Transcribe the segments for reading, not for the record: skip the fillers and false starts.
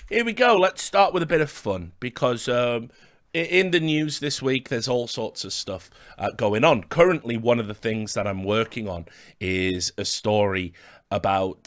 Here we go. Let's start with a bit of fun because in the news this week, there's all sorts of stuff going on. Currently, one of the things that I'm working on is a story about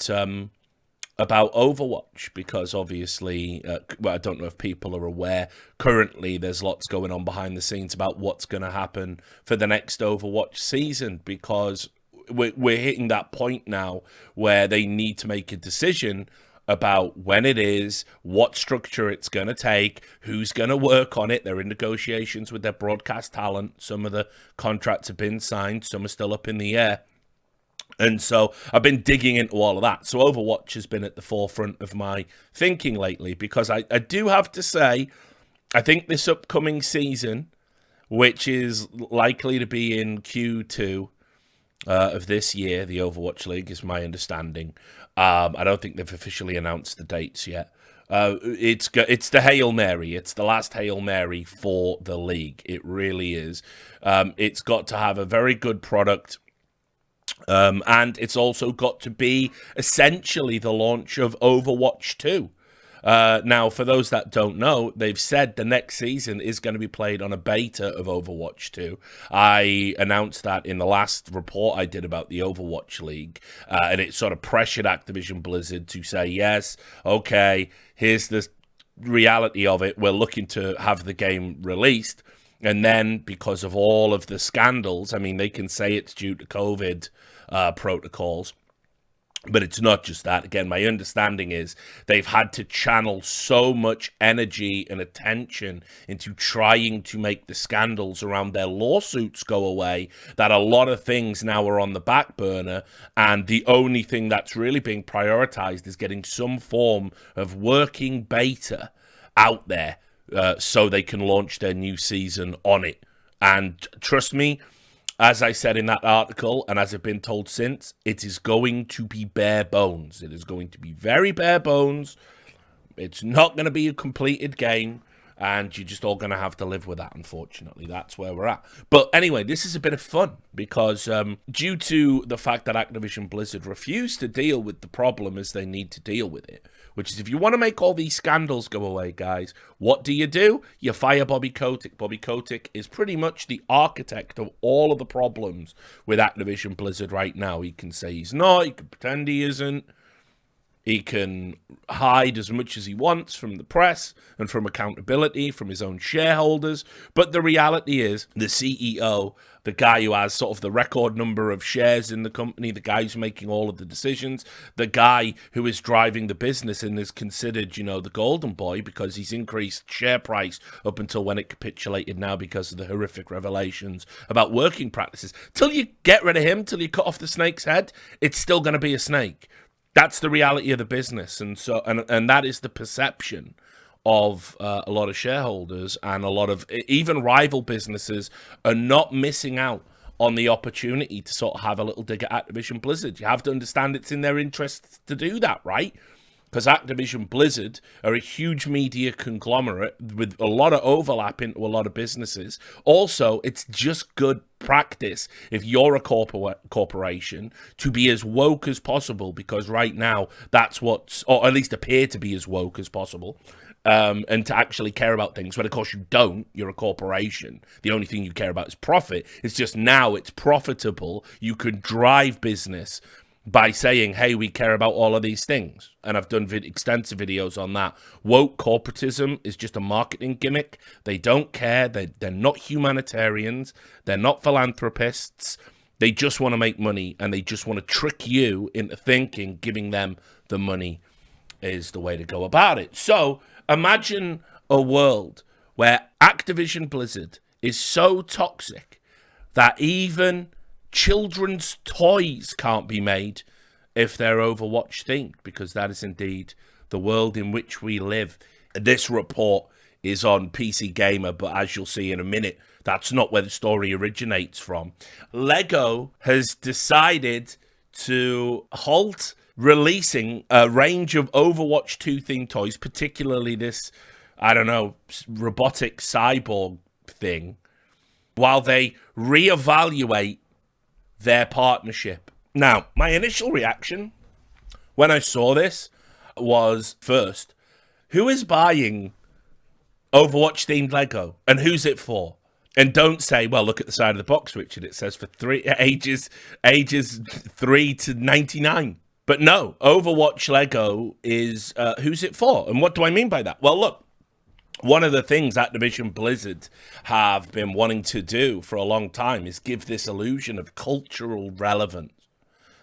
Overwatch because obviously, well, I don't know if people are aware. Currently, there's lots going on behind the scenes about what's going to happen for the next Overwatch season because we're hitting that point now where they need to make a decision about when it is, what structure it's going to take, who's going to work on it. They're in negotiations with their broadcast talent. Some of the contracts have been signed, some are still up in the air. And so I've been digging into all of that. So Overwatch has been at the forefront of my thinking lately because I do have to say, I think this upcoming season, which is likely to be in Q2 of this year, the Overwatch League is my understanding. I don't think they've officially announced the dates yet. It's the Hail Mary. It's the last Hail Mary for the league. It really is. It's got to have a very good product. And it's also got to be essentially the launch of Overwatch 2. Now, for those that don't know, they've said the next season is going to be played on a beta of Overwatch 2. I announced that in the last report I did about the Overwatch League, and it sort of pressured Activision Blizzard to say, yes, okay, here's the reality of it. We're looking to have the game released. And then, because of all of the scandals, I mean, they can say it's due to COVID protocols, but it's not just that. Again, my understanding is they've had to channel so much energy and attention into trying to make the scandals around their lawsuits go away that a lot of things now are on the back burner, and the only thing that's really being prioritized is getting some form of working beta out there so they can launch their new season on it. And trust me, as I said in that article, and as I've been told since, it is going to be bare bones. It is going to be very bare bones. It's not going to be a completed game, and you're just all going to have to live with that, unfortunately. That's where we're at. But anyway, this is a bit of fun, because due to the fact that Activision Blizzard refused to deal with the problem as they need to deal with it, which is if you want to make all these scandals go away, guys, what do? You fire Bobby Kotick. Bobby Kotick is pretty much the architect of all of the problems with Activision Blizzard right now. He can say he's not, he can pretend he isn't. He can hide as much as he wants from the press and from accountability from his own shareholders. But the reality is the CEO, the guy who has sort of the record number of shares in the company, the guy who's making all of the decisions, the guy who is driving the business and is considered, you know, the golden boy because he's increased share price up until when it capitulated now because of the horrific revelations about working practices. Till you get rid of him, till you cut off the snake's head, it's still going to be a snake. That's the reality of the business, and so and that is the perception of a lot of shareholders, and a lot of even rival businesses are not missing out on the opportunity to sort of have a little dig at Activision Blizzard. You have to understand it's in their interests to do that, right? Because Activision Blizzard are a huge media conglomerate with a lot of overlap into a lot of businesses. Also, it's just good practice if you're a corporation to be as woke as possible, because right now that's what's, or at least appear to be as woke as possible, and to actually care about things. But of course you don't. You're a corporation. The only thing you care about is profit. It's just now it's profitable. You could drive business by saying, hey, we care about all of these things. And I've done extensive videos on that. Woke corporatism is just a marketing gimmick. They don't care. They're not humanitarians. They're not philanthropists. They just want to make money, and they just want to trick you into thinking giving them the money is the way to go about it. So imagine a world where Activision Blizzard is so toxic that even children's toys can't be made if they're Overwatch themed, because that is indeed the world in which we live. This report is on PC Gamer, but as you'll see in a minute, that's not where the story originates from. Lego has decided to halt releasing a range of Overwatch 2 themed toys, particularly this, I don't know, robotic cyborg thing, while they reevaluate their partnership. Now, my initial reaction when I saw this was, first, Who is buying Overwatch themed Lego, and who's it for? And don't say, well, look at the side of the box, Richard. It says for ages 3 to 99. But no, Overwatch Lego is who's it for? And what do I mean by that? Well, look, one of the things Activision Blizzard have been wanting to do for a long time is give this illusion of cultural relevance.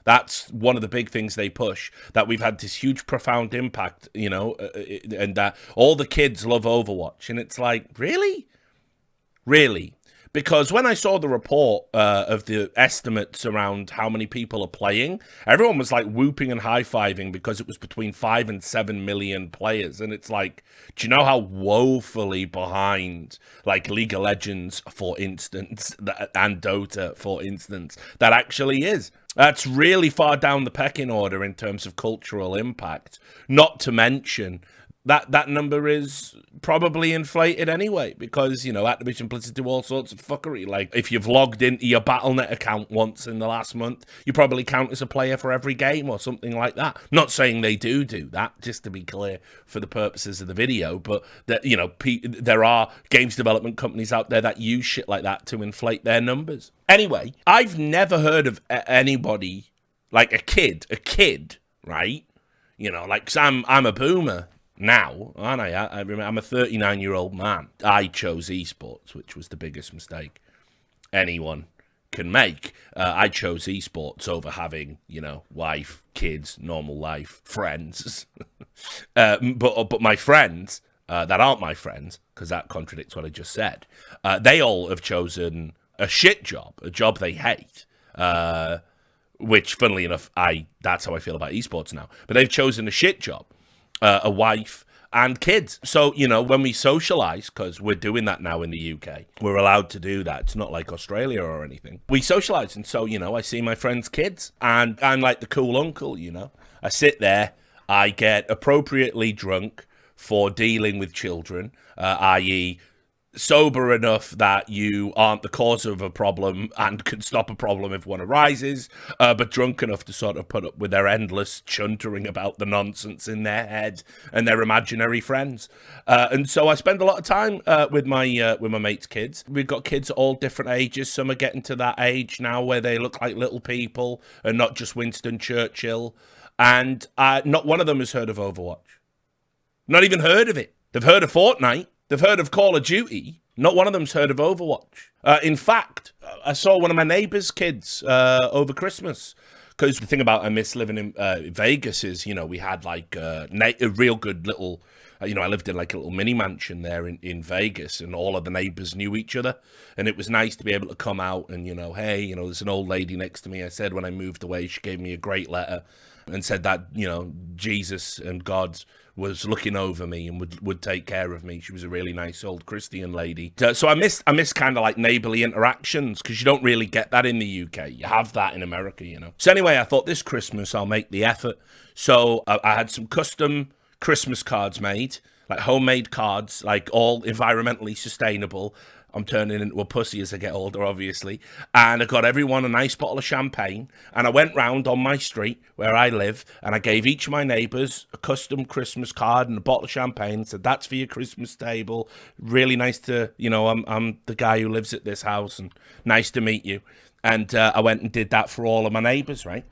That's one of the big things they push, that we've had this huge, profound impact, and that all the kids love Overwatch. And it's like, really? Really? Because when I saw the report of the estimates around how many people are playing, everyone was like whooping and high-fiving because it was between 5 and 7 million players. And it's like, do you know how woefully behind, like League of Legends, for instance, and Dota, for instance, that actually is? That's really far down the pecking order in terms of cultural impact. Not to mention that number is probably inflated anyway, because, Activision Blizzard do all sorts of fuckery. Like, if you've logged into your Battle.net account once in the last month, you probably count as a player for every game or something like that. Not saying they do that, just to be clear for the purposes of the video, but that, there are games development companies out there that use shit like that to inflate their numbers. Anyway, I've never heard of anybody, like a kid, right? Like, 'cause I'm a boomer now, aren't I? I'm a 39-year-old man. I chose esports, which was the biggest mistake anyone can make. I chose esports over having, wife, kids, normal life, friends. But my friends that aren't my friends, because that contradicts what I just said, they all have chosen a shit job, a job they hate. Which, funnily enough, that's how I feel about esports now. But they've chosen a shit job. A wife, and kids. So, when we socialize, because we're doing that now in the UK, we're allowed to do that. It's not like Australia or anything. We socialize, and so, I see my friends' kids, and I'm like the cool uncle, I sit there, I get appropriately drunk for dealing with children, i.e., sober enough that you aren't the cause of a problem and can stop a problem if one arises, but drunk enough to sort of put up with their endless chuntering about the nonsense in their head and their imaginary friends. And so I spend a lot of time with my mates' kids. We've got kids at all different ages. Some are getting to that age now where they look like little people and not just Winston Churchill. And not one of them has heard of Overwatch. Not even heard of it. They've heard of Fortnite. They've heard of Call of Duty. Not one of them's heard of Overwatch. In fact, I saw one of my neighbour's kids over Christmas. Because the thing about I miss living in Vegas is, we had like a real good little, I lived in like a little mini mansion there in Vegas, and all of the neighbours knew each other. And it was nice to be able to come out and, hey, there's an old lady next to me. I said when I moved away, she gave me a great letter and said that, Jesus and God was looking over me and would take care of me. She was a really nice old Christian lady. So I miss kind of like neighborly interactions, because you don't really get that in the UK. You have that in America, So anyway, I thought this Christmas I'll make the effort. So I had some custom Christmas cards made, like homemade cards, like all environmentally sustainable. I'm turning into a pussy as I get older, obviously. And I got everyone a nice bottle of champagne. And I went round on my street where I live, and I gave each of my neighbours a custom Christmas card and a bottle of champagne. Said, that's for your Christmas table. Really nice to, I'm the guy who lives at this house, and nice to meet you. And I went and did that for all of my neighbours, right?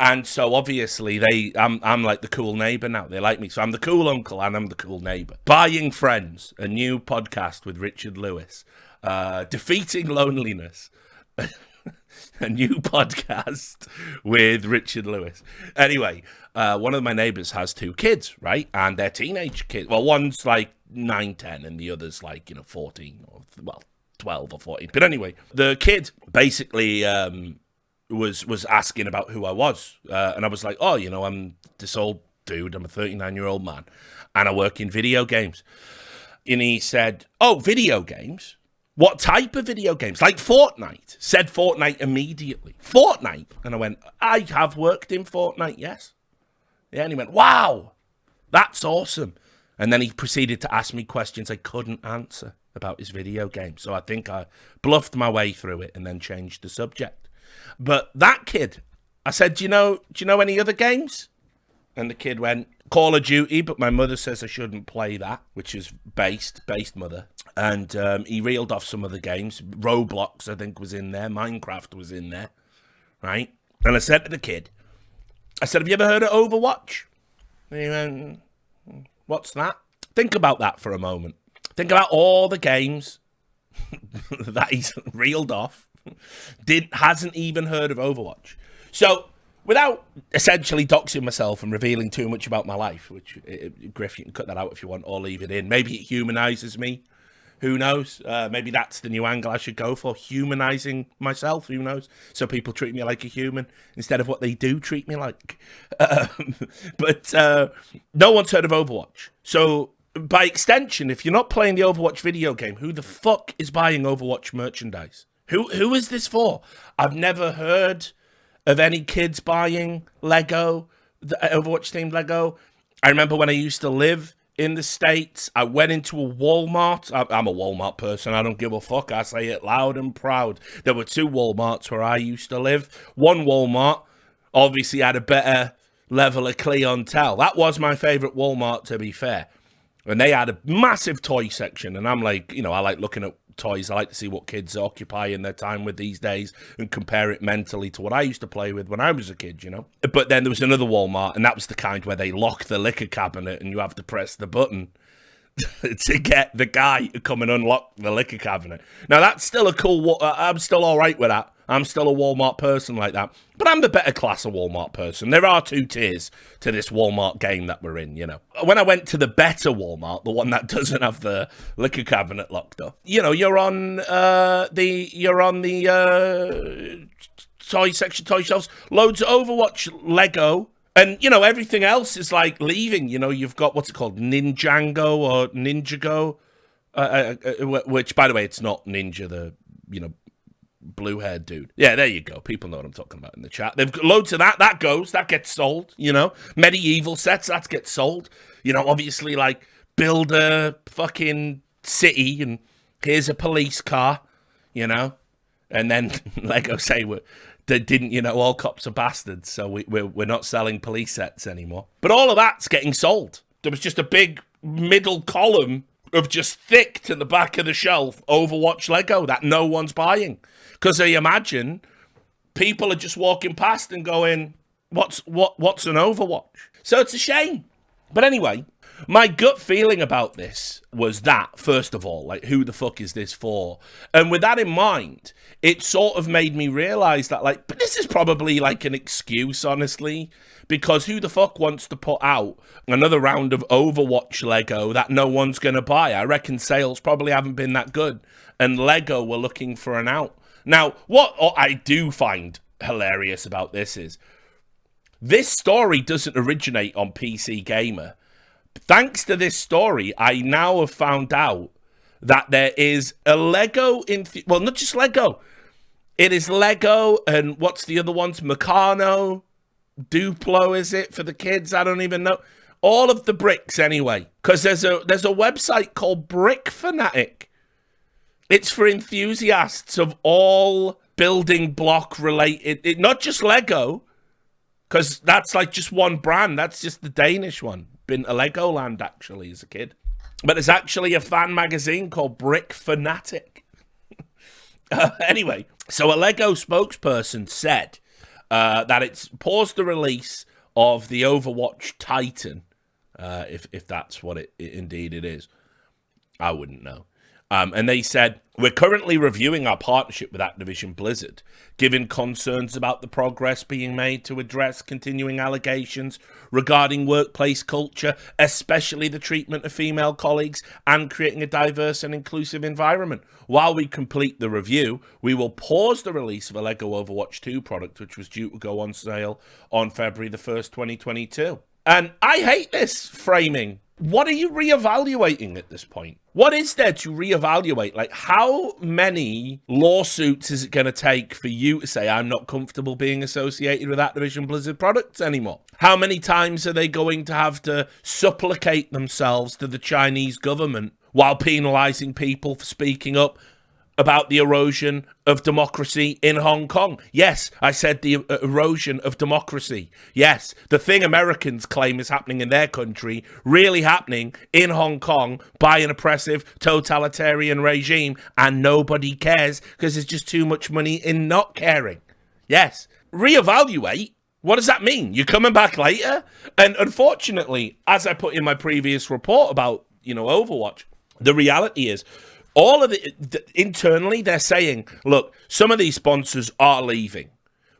And so obviously I'm like the cool neighbour now. They like me. So I'm the cool uncle and I'm the cool neighbour. Buying Friends, a new podcast with Richard Lewis. Defeating Loneliness, a new podcast with Richard Lewis. Anyway, one of my neighbours has 2 kids, right? And they're teenage kids. Well, one's like 9, 10, and the other's like, 14 or, 12 or 14. But anyway, the kid basically was asking about who I was. And I was like, oh, I'm this old dude. I'm a 39-year-old man, and I work in video games. And he said, oh, video games? What type of video games? Like Fortnite. Said Fortnite immediately. Fortnite? And I went, I have worked in Fortnite, yes. Yeah, and he went, wow, that's awesome. And then he proceeded to ask me questions I couldn't answer about his video game. So I think I bluffed my way through it and then changed the subject. But that kid, I said, do you know any other games? And the kid went, Call of Duty, but my mother says I shouldn't play that, which is based mother. And he reeled off some other games. Roblox, I think, was in there. Minecraft was in there, right? And I said to the kid, I said, have you ever heard of Overwatch? And he went, what's that? Think about that for a moment. Think about all the games that he's reeled off. Hasn't even heard of Overwatch. So, without essentially doxing myself and revealing too much about my life, which, Griff, you can cut that out if you want, or leave it in. Maybe it humanizes me. Who knows? Maybe that's the new angle I should go for, humanizing myself. Who knows? So people treat me like a human instead of what they do treat me like. But no one's heard of Overwatch. So by extension, if you're not playing the Overwatch video game, who the fuck is buying Overwatch merchandise? Who is this for? I've never heard of any kids buying Lego, the Overwatch-themed Lego. I remember when I used to live in the States, I went into a Walmart. I'm a Walmart person. I don't give a fuck. I say it loud and proud. There were 2 Walmarts where I used to live. One Walmart obviously had a better level of clientele. That was my favorite Walmart, to be fair. And they had a massive toy section. And I'm like, I like looking at toys. I like to see what kids occupy in their time with these days and compare it mentally to what I used to play with when I was a kid, But then there was another Walmart, and that was the kind where they lock the liquor cabinet and you have to press the button to get the guy to come and unlock the liquor cabinet. Now, that's still a cool... I'm still all right with that. I'm still a Walmart person like that. But I'm the better class of Walmart person. There are 2 tiers to this Walmart game that we're in, When I went to the better Walmart, the one that doesn't have the liquor cabinet locked up, you're on the toy section, toy shelves, loads of Overwatch Lego. And, everything else is like leaving. You've got, what's it called, Ninjago or Ninjago, which, by the way, it's not Ninja, the, blue-haired dude. Yeah, there you go. People know what I'm talking about in the chat. They've got loads of that. That gets sold, Medieval sets, that gets sold. Obviously, like, build a fucking city and here's a police car, And then Lego say all cops are bastards, so we're not selling police sets anymore. But all of that's getting sold. There was just a big middle column of just thick to the back of the shelf Overwatch Lego that no one's buying. Because I imagine people are just walking past and going, what's an Overwatch? So it's a shame. But anyway, my gut feeling about this was that, first of all, like, who the fuck is this for? And with that in mind, it sort of made me realize that, like, but this is probably like an excuse, honestly, because who the fuck wants to put out another round of Overwatch Lego that no one's going to buy? I reckon sales probably haven't been that good, and Lego were looking for an out. Now, what I do find hilarious about this is this story doesn't originate on PC Gamer. Thanks to this story, I now have found out that there is a Lego well, not just Lego. It is Lego and what's the other ones? Meccano, Duplo, is it for the kids? I don't even know. All of the bricks anyway, because there's a website called Brick Fanatic. It's for enthusiasts of all building block related, not just Lego, because that's like just one brand. That's just the Danish one. Been to Legoland actually as a kid. But there's actually a fan magazine called Brick Fanatic. Anyway, so a Lego spokesperson said that it's paused the release of the Overwatch Titan, if that's what it indeed it is. I wouldn't know. And they said, we're currently reviewing our partnership with Activision Blizzard, given concerns about the progress being made to address continuing allegations regarding workplace culture, especially the treatment of female colleagues, and creating a diverse and inclusive environment. While we complete the review, we will pause the release of a LEGO Overwatch 2 product, which was due to go on sale on February the 1st, 2022. And I hate this framing. What are you reevaluating at this point? What is there to reevaluate? Like, how many lawsuits is it going to take for you to say, I'm not comfortable being associated with Activision Blizzard products anymore? How many times are they going to have to supplicate themselves to the Chinese government while penalizing people for speaking up about the erosion of democracy in Hong Kong. Yes, I said the erosion of democracy. Yes, the thing Americans claim is happening in their country, really happening in Hong Kong by an oppressive totalitarian regime, and nobody cares because there's just too much money in not caring. Yes, reevaluate. What does that mean? You're coming back later? And unfortunately, as I put in my previous report about, Overwatch, the reality is, all of internally, they're saying, look, some of these sponsors are leaving,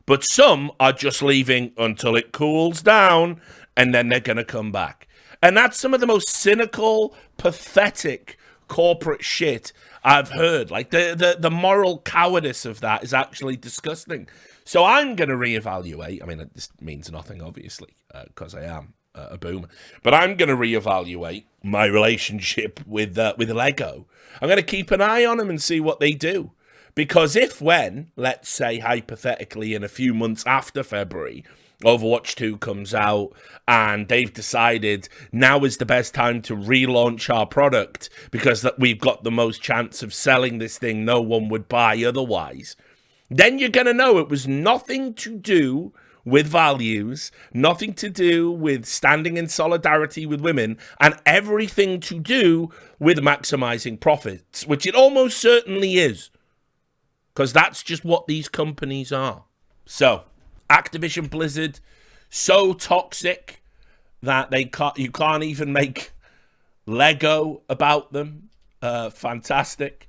but some are just leaving until it cools down, and then they're going to come back. And that's some of the most cynical, pathetic corporate shit I've heard. Like, the moral cowardice of that is actually disgusting. So I'm going to reevaluate. I mean, this means nothing, obviously, because I am a boomer. But I'm going to reevaluate my relationship with Lego. I'm going to keep an eye on them and see what they do. Because when, let's say, hypothetically, in a few months after February, Overwatch 2 comes out and they've decided now is the best time to relaunch our product because we've got the most chance of selling this thing no one would buy otherwise, then you're going to know it was nothing to do with values, nothing to do with standing in solidarity with women, and everything to do with maximizing profits, which it almost certainly is, because that's just what these companies are. So, Activision Blizzard, so toxic that you can't even make Lego about them. Fantastic.